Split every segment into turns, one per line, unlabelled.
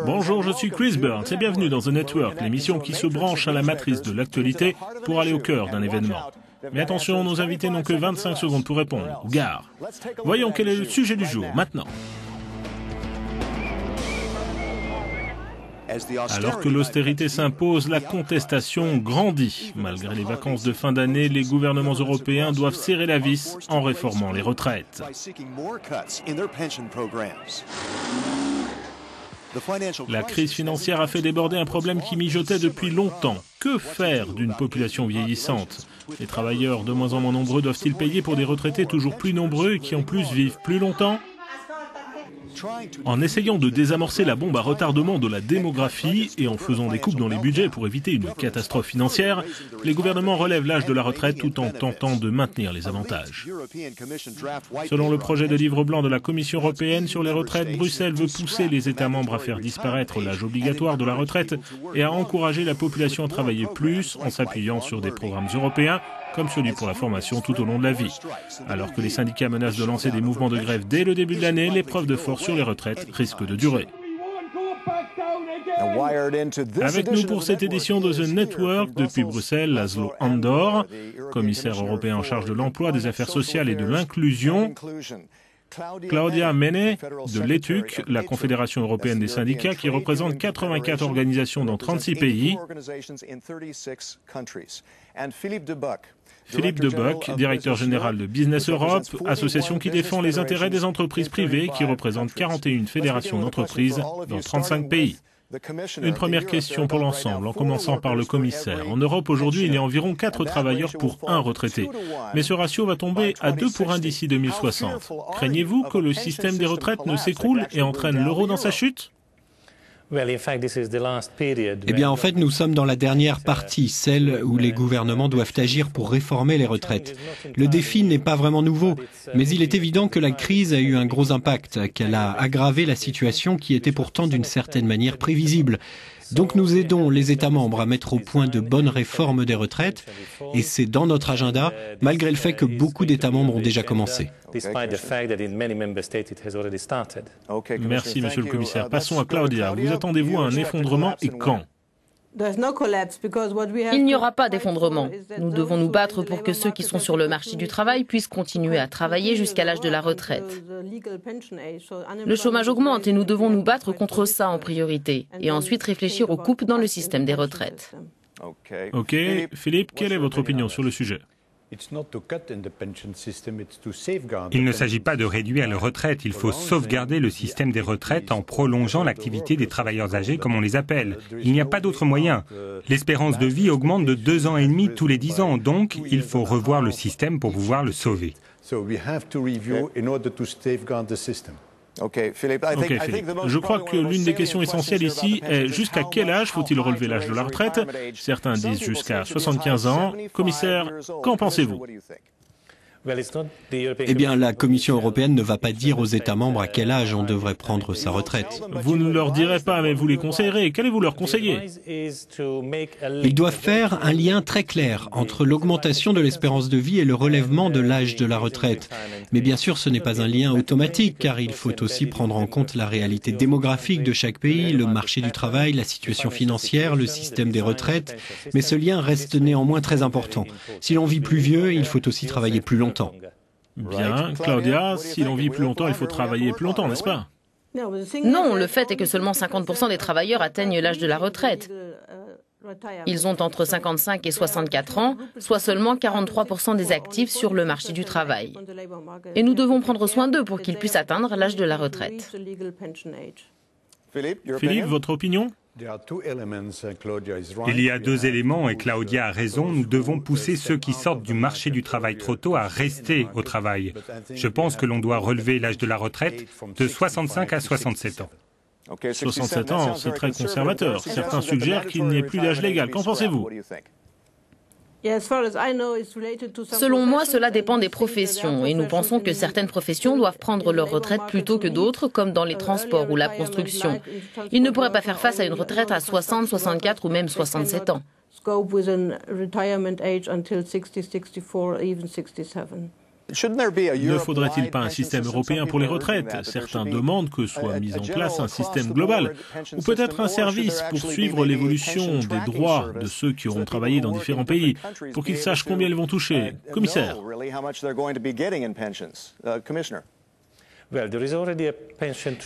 Bonjour, je suis Chris Burns et bienvenue dans The Network, l'émission qui se branche à la matrice de l'actualité pour aller au cœur d'un événement. Mais attention, nos invités n'ont que 25 secondes pour répondre. Gare. Voyons quel est le sujet du jour, maintenant. Alors que l'austérité s'impose, la contestation grandit. Malgré les vacances de fin d'année, les gouvernements européens doivent serrer la vis en réformant les retraites. La crise financière a fait déborder un problème qui mijotait depuis longtemps. Que faire d'une population vieillissante? Les travailleurs de moins en moins nombreux doivent-ils payer pour des retraités toujours plus nombreux et qui en plus vivent plus longtemps? En essayant de désamorcer la bombe à retardement de la démographie et en faisant des coupes dans les budgets pour éviter une catastrophe financière, les gouvernements relèvent l'âge de la retraite tout en tentant de maintenir les avantages. Selon le projet de livre blanc de la Commission européenne sur les retraites, Bruxelles veut pousser les États membres à faire disparaître l'âge obligatoire de la retraite et à encourager la population à travailler plus en s'appuyant sur des programmes européens comme celui pour la formation tout au long de la vie. Alors que les syndicats menacent de lancer des mouvements de grève dès le début de l'année, l'épreuve de force sur les retraites risque de durer. Avec nous pour cette édition de The Network, depuis Bruxelles, Laszlo Andor, commissaire européen en charge de l'emploi, des affaires sociales et de l'inclusion, Claudia Mene de l'ETUC, la Confédération européenne des syndicats, qui représente 84 organisations dans 36 pays, Philippe Debuck, directeur général de Business Europe, association qui défend les intérêts des entreprises privées, qui représente 41 fédérations d'entreprises dans 35 pays. Une première question pour l'ensemble, en commençant par le commissaire. En Europe, aujourd'hui, il y a environ 4 travailleurs pour 1 retraité. Mais ce ratio va tomber à 2 pour 1 d'ici 2060. Craignez-vous que le système des retraites ne s'écroule et entraîne l'euro dans sa chute ?
Eh bien, en fait, nous sommes dans la dernière partie, celle où les gouvernements doivent agir pour réformer les retraites. Le défi n'est pas vraiment nouveau, mais il est évident que la crise a eu un gros impact, qu'elle a aggravé la situation qui était pourtant d'une certaine manière prévisible. Donc nous aidons les États membres à mettre au point de bonnes réformes des retraites, et c'est dans notre agenda, malgré le fait que beaucoup d'États membres ont déjà commencé.
Merci, monsieur le commissaire. Passons à Claudia. Vous attendez-vous à un effondrement et quand ?
Il n'y aura pas d'effondrement. Nous devons nous battre pour que ceux qui sont sur le marché du travail puissent continuer à travailler jusqu'à l'âge de la retraite. Le chômage augmente et nous devons nous battre contre ça en priorité et ensuite réfléchir aux coupes dans le système des retraites.
Ok. Philippe, quelle est votre opinion sur le sujet ?
Il ne s'agit pas de réduire les retraites, il faut sauvegarder le système des retraites en prolongeant l'activité des travailleurs âgés, comme on les appelle. Il n'y a pas d'autre moyen. L'espérance de vie augmente de 2 ans et demi tous les 10 ans, donc il faut revoir le système pour pouvoir le sauver.
Ok, Philippe. Je crois que l'une des questions essentielles ici est jusqu'à quel âge faut-il relever l'âge de la retraite? Certains disent jusqu'à 75 ans. Commissaire, qu'en pensez-vous?
Eh bien, la Commission européenne ne va pas dire aux États membres à quel âge on devrait prendre sa retraite.
Vous ne leur direz pas, mais vous les conseillerez. Qu'allez-vous leur conseiller?
Ils doivent faire un lien très clair entre l'augmentation de l'espérance de vie et le relèvement de l'âge de la retraite. Mais bien sûr, ce n'est pas un lien automatique, car il faut aussi prendre en compte la réalité démographique de chaque pays, le marché du travail, la situation financière, le système des retraites. Mais ce lien reste néanmoins très important. Si l'on vit plus vieux, il faut aussi travailler plus longtemps.
Bien, Claudia, si l'on vit plus longtemps, il faut travailler plus longtemps, n'est-ce pas?
Non, le fait est que seulement 50% des travailleurs atteignent l'âge de la retraite. Ils ont entre 55 et 64 ans, soit seulement 43% des actifs sur le marché du travail. Et nous devons prendre soin d'eux pour qu'ils puissent atteindre l'âge de la retraite.
Philippe, votre opinion?
Il y a 2 éléments et Claudia a raison, nous devons pousser ceux qui sortent du marché du travail trop tôt à rester au travail. Je pense que l'on doit relever l'âge de la retraite de 65 à 67 ans.
67 ans, c'est très conservateur. Certains suggèrent qu'il n'y ait plus d'âge légal. Qu'en pensez-vous?
Selon moi, cela dépend des professions et nous pensons que certaines professions doivent prendre leur retraite plus tôt que d'autres, comme dans les transports ou la construction. Ils ne pourraient pas faire face à une retraite à 60, 64 ou même 67 ans.
Ne faudrait-il pas un système européen pour les retraites? Certains demandent que soit mis en place un système global, ou peut-être un service pour suivre l'évolution des droits de ceux qui auront travaillé dans différents pays, pour qu'ils sachent combien ils vont toucher. Commissaire.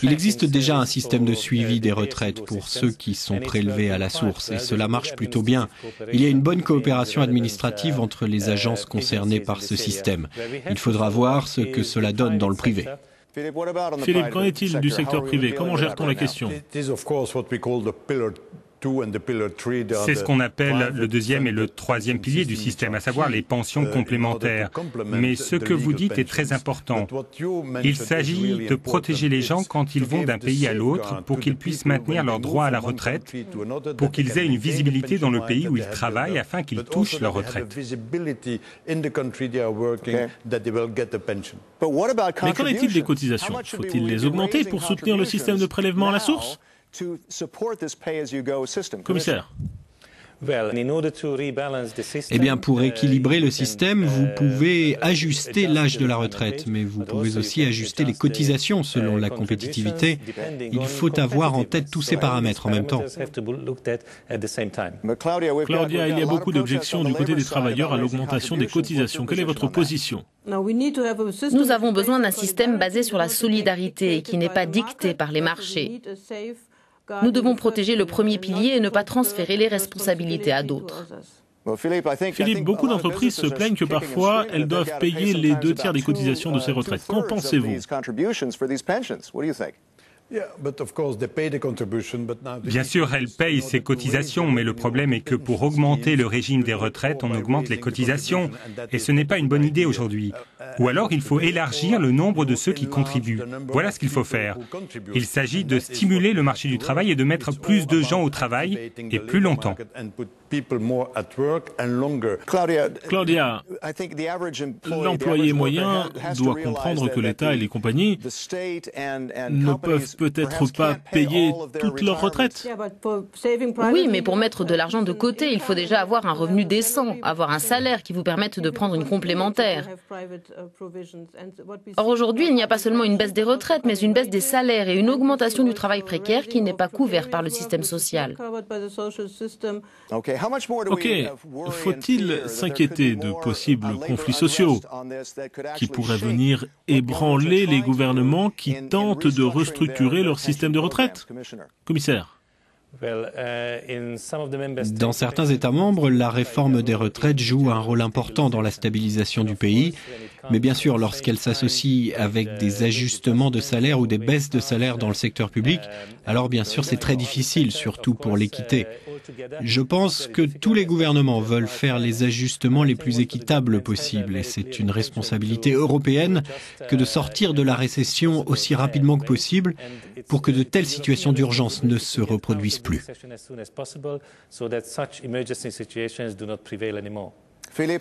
Il existe déjà un système de suivi des retraites pour ceux qui sont prélevés à la source et cela marche plutôt bien. Il y a une bonne coopération administrative entre les agences concernées par ce système. Il faudra voir ce que cela donne dans le privé.
Philippe, qu'en est-il du secteur privé? Comment gère-t-on la question?
C'est ce qu'on appelle le deuxième et le troisième pilier du système, à savoir les pensions complémentaires. Mais ce que vous dites est très important. Il s'agit de protéger les gens quand ils vont d'un pays à l'autre pour qu'ils puissent maintenir leur droit à la retraite, pour qu'ils aient une visibilité dans le pays où ils travaillent afin qu'ils touchent leur retraite.
Mais qu'en est-il des cotisations? Faut-il les augmenter pour soutenir le système de prélèvement à la source? Commissaire.
Eh bien, pour équilibrer le système, vous pouvez ajuster l'âge de la retraite, mais vous pouvez aussi ajuster les cotisations selon la compétitivité. Il faut avoir en tête tous ces paramètres en même temps.
Claudia, il y a beaucoup d'objections du côté des travailleurs à l'augmentation des cotisations. Quelle est votre position?
Nous avons besoin d'un système basé sur la solidarité et qui n'est pas dicté par les marchés. Nous devons protéger le premier pilier et ne pas transférer les responsabilités à d'autres.
Philippe, beaucoup d'entreprises se plaignent que parfois elles doivent payer les 2/3 des cotisations de ces retraites. Qu'en pensez-vous?
Bien sûr, elles payent ces cotisations, mais le problème est que pour augmenter le régime des retraites, on augmente les cotisations. Et ce n'est pas une bonne idée aujourd'hui. Ou alors, il faut élargir le nombre de ceux qui contribuent. Voilà ce qu'il faut faire. Il s'agit de stimuler le marché du travail et de mettre plus de gens au travail et plus longtemps.
Claudia, l'employé moyen doit comprendre que l'État et les compagnies ne peuvent peut-être pas payer toutes leurs retraites.
Oui, mais pour mettre de l'argent de côté, il faut déjà avoir un revenu décent, avoir un salaire qui vous permette de prendre une complémentaire. Or, aujourd'hui, il n'y a pas seulement une baisse des retraites, mais une baisse des salaires et une augmentation du travail précaire qui n'est pas couvert par le système social.
Ok, faut-il s'inquiéter de possibles conflits sociaux qui pourraient venir ébranler les gouvernements qui tentent de restructurer leur système de retraite? Commissaire.
Dans certains États membres, la réforme des retraites joue un rôle important dans la stabilisation du pays. Mais bien sûr, lorsqu'elle s'associe avec des ajustements de salaire ou des baisses de salaire dans le secteur public, alors bien sûr c'est très difficile, surtout pour l'équité. Je pense que tous les gouvernements veulent faire les ajustements les plus équitables possibles et c'est une responsabilité européenne que de sortir de la récession aussi rapidement que possible pour que de telles situations d'urgence ne se reproduisent plus.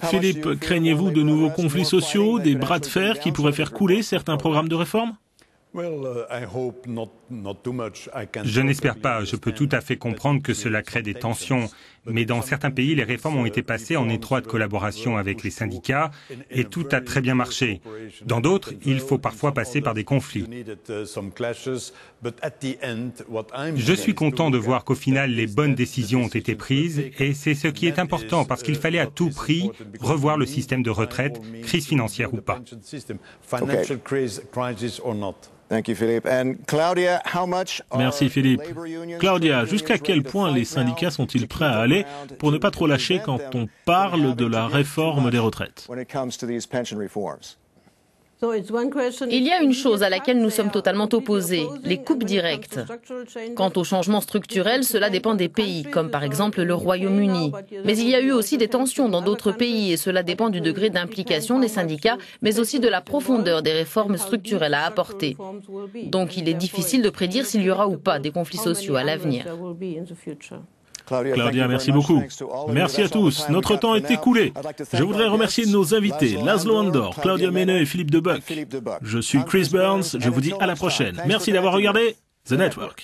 Philippe, craignez-vous de nouveaux conflits sociaux, des bras de fer qui pourraient faire couler certains programmes de réforme?
Je n'espère pas. Je peux tout à fait comprendre que cela crée des tensions. Mais dans certains pays, les réformes ont été passées en étroite collaboration avec les syndicats et tout a très bien marché. Dans d'autres, il faut parfois passer par des conflits. Je suis content de voir qu'au final, les bonnes décisions ont été prises et c'est ce qui est important parce qu'il fallait à tout prix revoir le système de retraite, crise financière ou pas.
Merci Philippe. Claudia, jusqu'à quel point les syndicats sont-ils prêts à aller pour ne pas trop lâcher quand on parle de la réforme des retraites?
Il y a une chose à laquelle nous sommes totalement opposés, les coupes directes. Quant aux changements structurels, cela dépend des pays, comme par exemple le Royaume-Uni. Mais il y a eu aussi des tensions dans d'autres pays et cela dépend du degré d'implication des syndicats, mais aussi de la profondeur des réformes structurelles à apporter. Donc il est difficile de prédire s'il y aura ou pas des conflits sociaux à l'avenir.
Claudia, merci beaucoup. Merci à tous. Notre temps est écoulé. Je voudrais remercier nos invités, Laszlo Andor, Claudia Mene et Philippe Debuck. Je suis Chris Burns. Je vous dis à la prochaine. Merci d'avoir regardé The Network.